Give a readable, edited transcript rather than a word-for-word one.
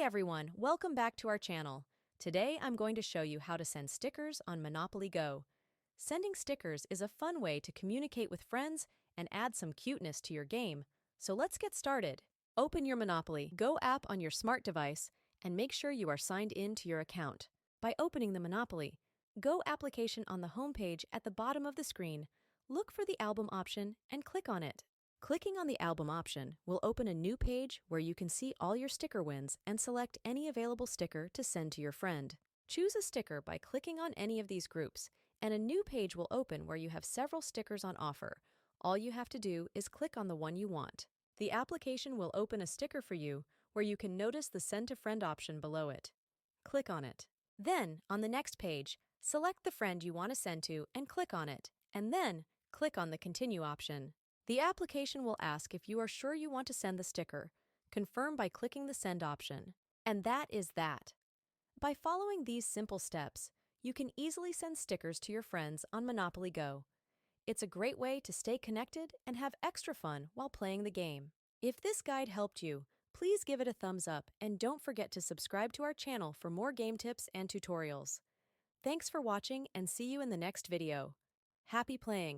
everyone, welcome back to our channel. Today I'm going to show you how to send stickers on Monopoly Go. Sending stickers is a fun way to communicate with friends and add some cuteness to your game. So let's get started. Open your Monopoly Go app on your smart device and make sure you are signed in to your account. By opening the Monopoly Go application on the home page at the bottom of the screen, look for the album option and click on it. Clicking on the album option will open a new page where you can see all your sticker wins and select any available sticker to send to your friend. Choose a sticker by clicking on any of these groups, and a new page will open where you have several stickers on offer. All you have to do is click on the one you want. The application will open a sticker for you where you can notice the Send to Friend option below it. Click on it. Then, on the next page, select the friend you want to send to and click on it, and then click on the Continue option. The application will ask if you are sure you want to send the sticker. Confirm by clicking the Send option. And that is that. By following these simple steps, you can easily send stickers to your friends on Monopoly Go. It's a great way to stay connected and have extra fun while playing the game. If this guide helped you, please give it a thumbs up and don't forget to subscribe to our channel for more game tips and tutorials. Thanks for watching and see you in the next video. Happy playing!